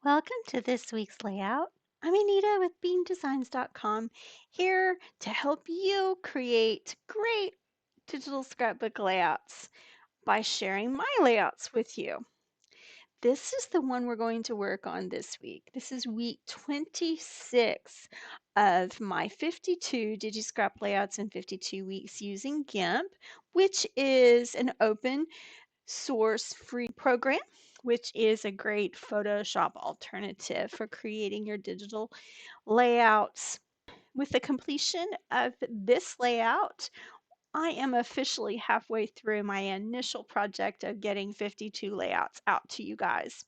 Welcome to this week's layout. I'm Anita with beandesigns.com, here to help you create great digital scrapbook layouts by sharing my layouts with you. This is the one we're going to work on this week. This is week 26 of my 52 DigiScrap layouts in 52 weeks using GIMP, which is an open source free program, which is a great Photoshop alternative for creating your digital layouts. With the completion of this layout, I am officially halfway through my initial project of getting 52 layouts out to you guys.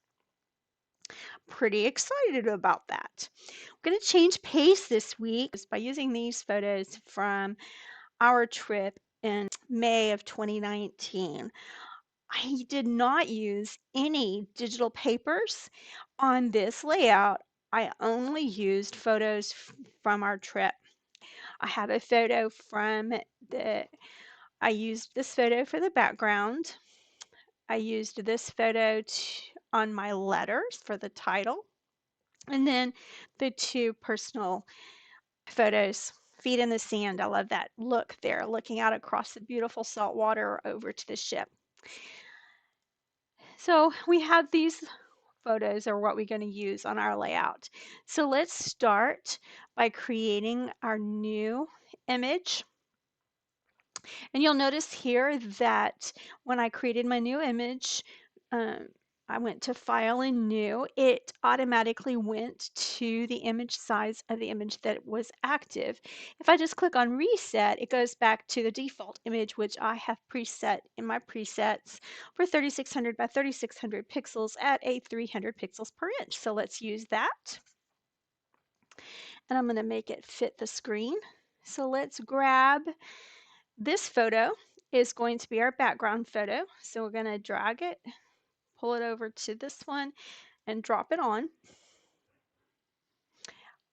Pretty excited about that. I'm going to change pace this week by using these photos from our trip in May of 2019. I did not use any digital papers on this layout. I only used photos from our trip. I have a photo from I used this photo for the background. I used this photo on my letters for the title. And then the two personal photos, feet in the sand. I love that look there, looking out across the beautiful salt water over to the ship. So we have these photos are what we're going to use on our layout. So let's start by creating our new image. And you'll notice here that when I created my new image, I went to File and New. It automatically went to the image size of the image that was active. If I just click on Reset, it goes back to the default image, which I have preset in my presets for 3600 by 3600 pixels at a 300 pixels per inch. So let's use that. And I'm going to make it fit the screen. So let's grab this photo is going to be our background photo. So we're going to drag it, pull it over to this one, and drop it on.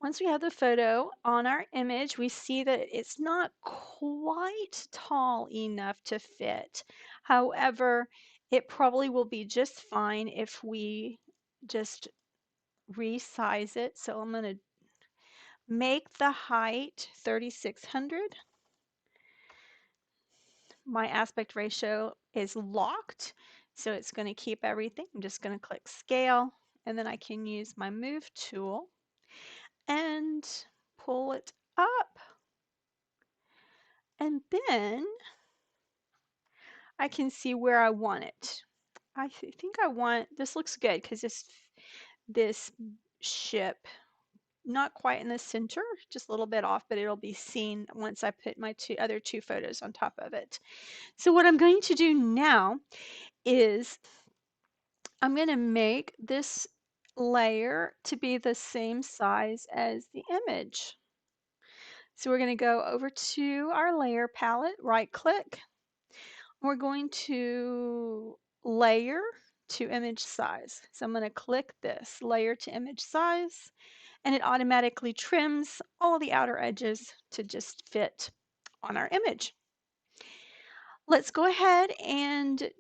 Once we have the photo on our image, we see that it's not quite tall enough to fit. However, it probably will be just fine if we just resize it. So I'm going to make the height 3600. My aspect ratio is locked, so it's going to keep everything. I'm just going to click scale, and then I can use my move tool and pull it up. And then I can see where I want it. I think I want, this looks good because this ship, not quite in the center, just a little bit off, but it'll be seen once I put my other two photos on top of it. So what I'm going to do now is I'm going to make this layer to be the same size as the image. So we're going to go over to our layer palette, right click. We're going to layer to image size. So I'm going to click this layer to image size, and it automatically trims all the outer edges to just fit on our image. Let's go ahead and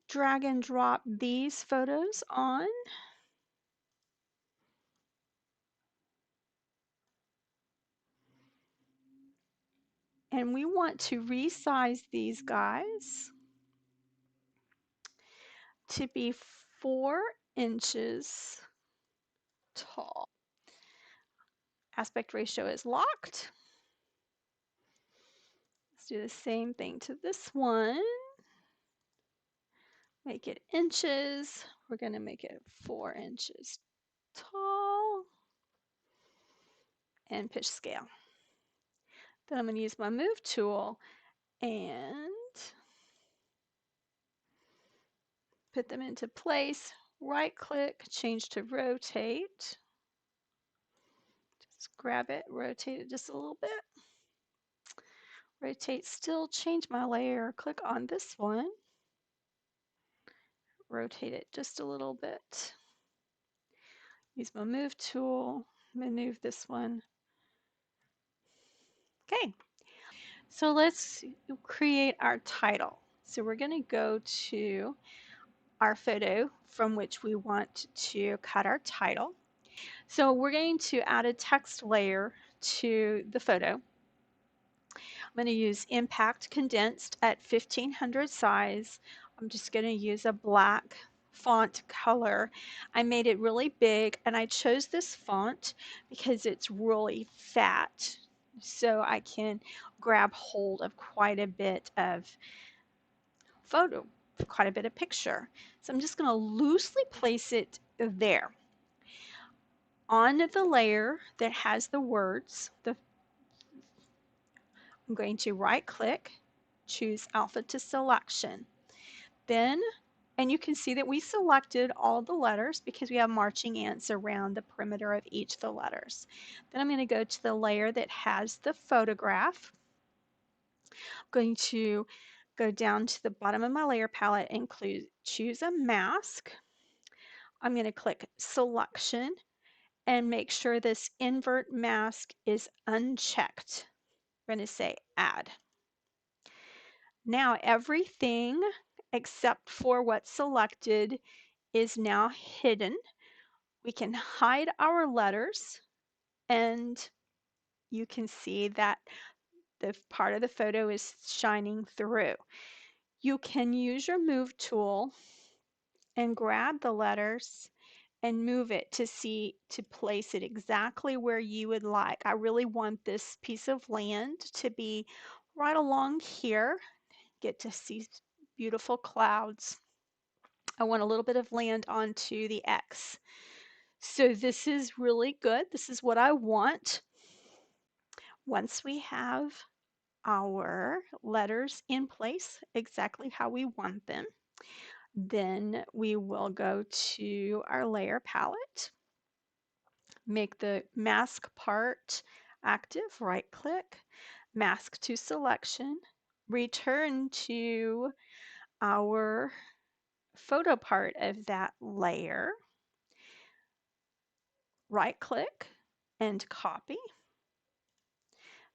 drag and drop these photos on. And we want to resize these guys to be 4 inches tall. Aspect ratio is locked. Let's do the same thing to this one. Make it inches. We're going to make it 4 inches tall. And pitch scale. Then I'm going to use my move tool and put them into place. Right click, change to rotate. Just grab it, rotate it just a little bit. Rotate still, change my layer, click on this one. Rotate it just a little bit. Use my move tool, move this one. Okay, so let's create our title. So we're going to go to our photo from which we want to cut our title. So we're going to add a text layer to the photo. I'm going to use Impact Condensed at 1500 size. I'm just going to use a black font color. I made it really big, and I chose this font because it's really fat, so I can grab hold of quite a bit of photo, quite a bit of picture. So I'm just going to loosely place it there. On the layer that has the words, I'm going to right click, choose Alpha to Selection. Then, and you can see that we selected all the letters because we have marching ants around the perimeter of each of the letters. Then I'm going to go to the layer that has the photograph. I'm going to go down to the bottom of my layer palette and choose a mask. I'm going to click Selection and make sure this invert mask is unchecked. We're going to say Add. Now everything except for what's selected is now hidden. We can hide our letters, and you can see that the part of the photo is shining through. You can use your move tool and grab the letters and move it to place it exactly where you would like. I really want this piece of land to be right along here. Get to see beautiful clouds. I want a little bit of land onto the X. So this is really good. This is what I want. Once we have our letters in place exactly how we want them, then we will go to our layer palette, make the mask part active, right click, mask to selection, return to our photo part of that layer, right click and copy,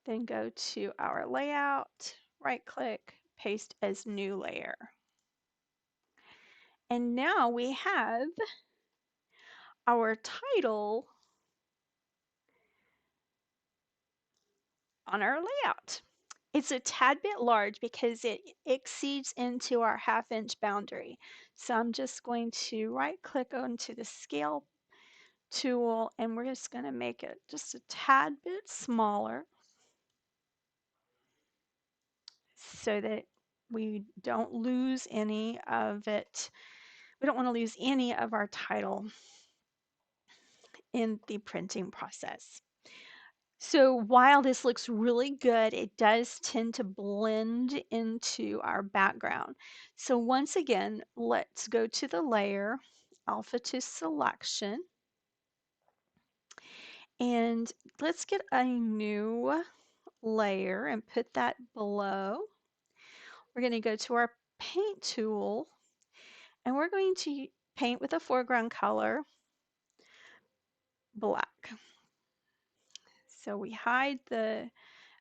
then go to our layout, right click, paste as new layer. And now we have our title on our layout. It's a tad bit large because it exceeds into our ½ inch boundary. So I'm just going to right click onto the scale tool, and we're just going to make it just a tad bit smaller so that we don't lose any of it. We don't want to lose any of our title in the printing process. So while this looks really good, it does tend to blend into our background. So once again, let's go to the layer, Alpha to Selection, and let's get a new layer and put that below. We're going to go to our Paint tool, and we're going to paint with a foreground color, black. So we hide the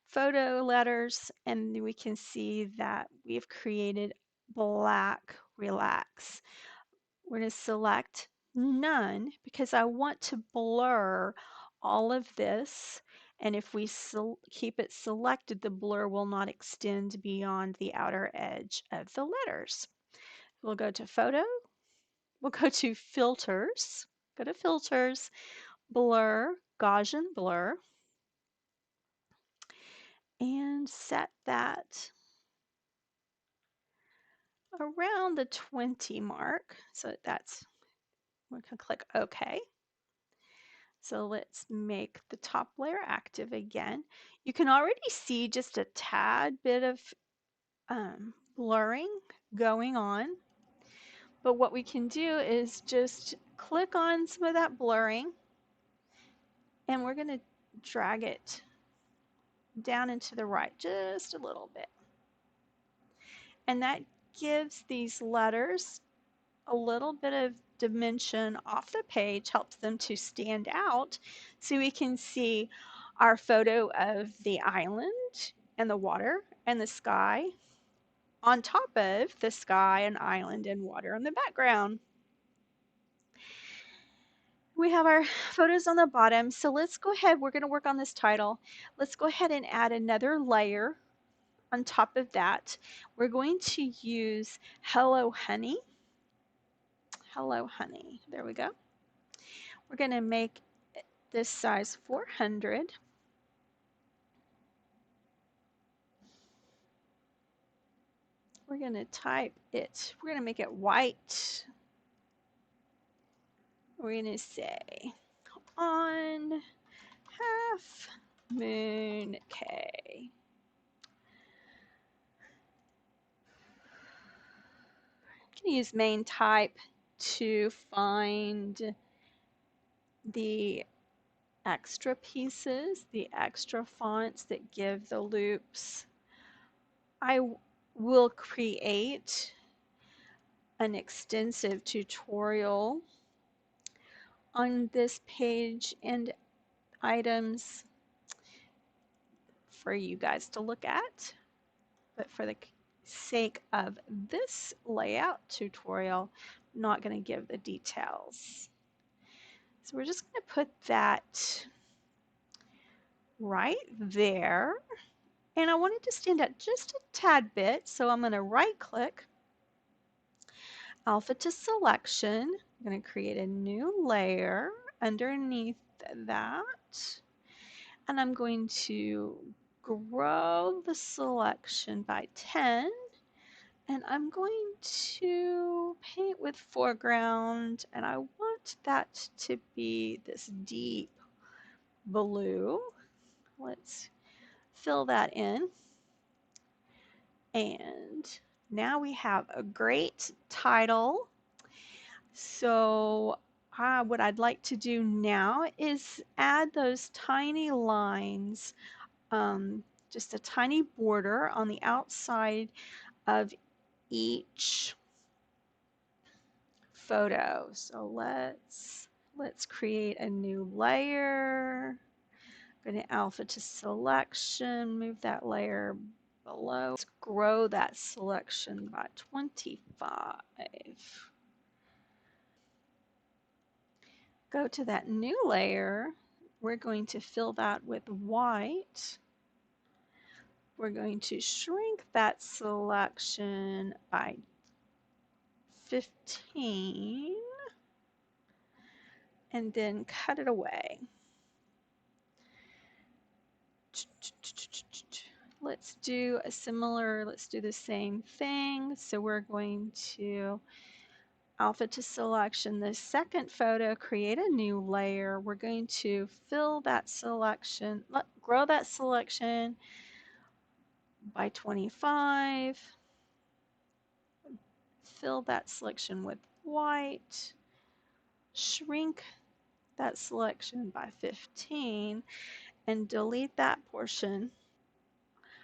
photo letters, and we can see that we've created black relax. We're going to select none because I want to blur all of this, and if we keep it selected, the blur will not extend beyond the outer edge of the letters. We'll go to photo, we'll go to filters, go to filters, blur, Gaussian blur, and set that around the 20 mark. So we can click OK. So let's make the top layer active again. You can already see just a tad bit of blurring going on. But what we can do is just click on some of that blurring, and we're going to drag it down and to the right just a little bit. And that gives these letters a little bit of dimension off the page, helps them to stand out, so we can see our photo of the island and the water and the sky on top of the sky, an island, and water in the background. We have our photos on the bottom. So let's go ahead. We're going to work on this title. Let's go ahead and add another layer on top of that. We're going to use Hello Honey. Hello Honey. There we go. We're going to make this size 400. We're going to type it. We're going to make it white. We're going to say on half moon K. I'm going to use main type to find the extra pieces, the extra fonts that give the loops. I will create an extensive tutorial on this page and items for you guys to look at. But for the sake of this layout tutorial, I'm not going to give the details. So we're just going to put that right there. And I want it to stand out just a tad bit. So I'm going to right click, alpha to selection. I'm going to create a new layer underneath that. And I'm going to grow the selection by 10. And I'm going to paint with foreground. And I want that to be this deep blue. Let's fill that in. And now we have a great title. So what I'd like to do now is add those tiny lines, just a tiny border on the outside of each photo. So let's create a new layer. I'm going to alpha to selection, move that layer below. Let's grow that selection by 25. Go to that new layer. We're going to fill that with white. We're going to shrink that selection by 15 and then cut it away. Let's do the same thing. So we're going to alpha to selection the second photo, create a new layer. We're going to fill that selection, grow that selection by 25, fill that selection with white, shrink that selection by 15, and delete that portion.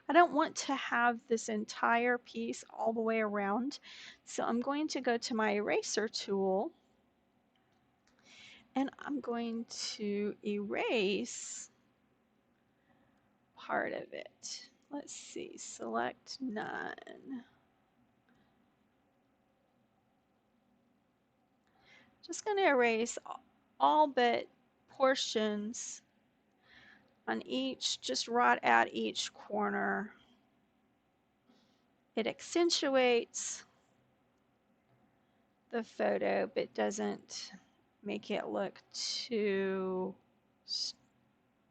I don't want to have this entire piece all the way around, so I'm going to go to my eraser tool and I'm going to erase part of it. Let's see, select none. Just going to erase all but portions on each, just right at each corner. It accentuates the photo but doesn't make it look too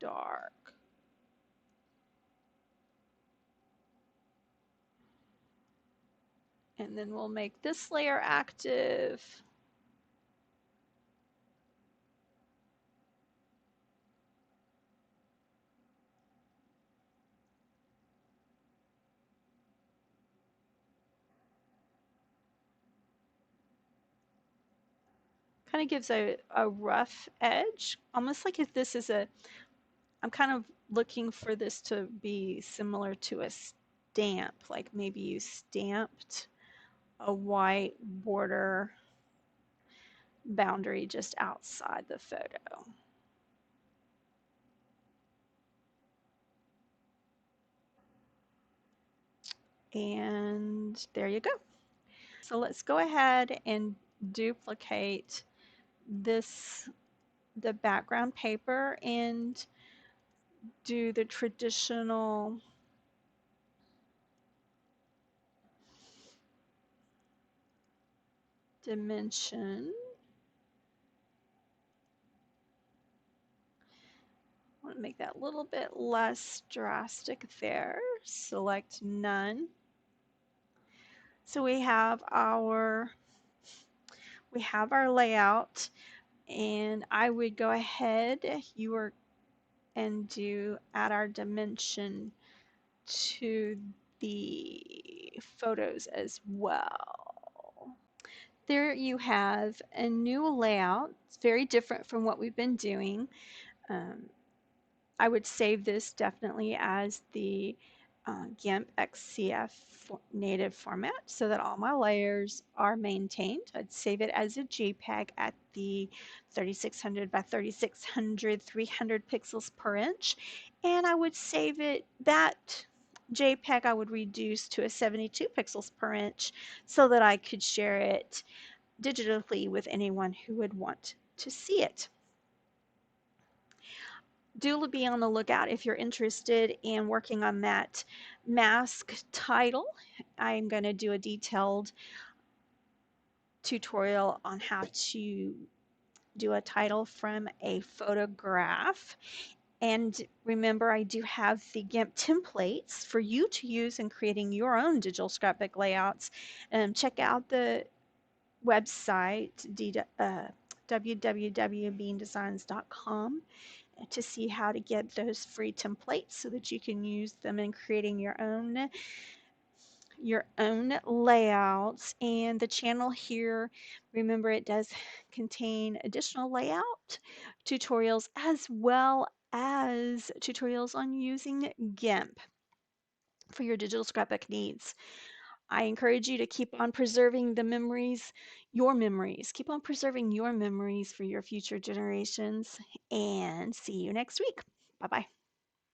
dark. And then we'll make this layer active. Kind of gives a rough edge, almost like if this is I'm kind of looking for this to be similar to a stamp, like maybe you stamped a white border boundary just outside the photo. And there you go. So let's go ahead and duplicate this, the background paper, and do the traditional dimension. I want to make that a little bit less drastic there. Select none. So we have our layout, and I would go ahead, and add our dimension to the photos as well. There you have a new layout. It's very different from what we've been doing. Um, I would save this definitely as the GIMP XCF native format so that all my layers are maintained. I'd save it as a JPEG at the 3600 by 3600, 300 pixels per inch. And I would save it, that JPEG I would reduce to a 72 pixels per inch so that I could share it digitally with anyone who would want to see it. Do be on the lookout if you're interested in working on that mask title. I'm going to do a detailed tutorial on how to do a title from a photograph. And remember, I do have the GIMP templates for you to use in creating your own digital scrapbook layouts. Check out the website, www.beandesigns.com, to see how to get those free templates so that you can use them in creating your own layouts. And the channel here, remember, it does contain additional layout tutorials as well as tutorials on using GIMP for your digital scrapbook needs. I encourage you to keep on preserving the memories, your memories. Keep on preserving your memories for your future generations, and see you next week. Bye-bye.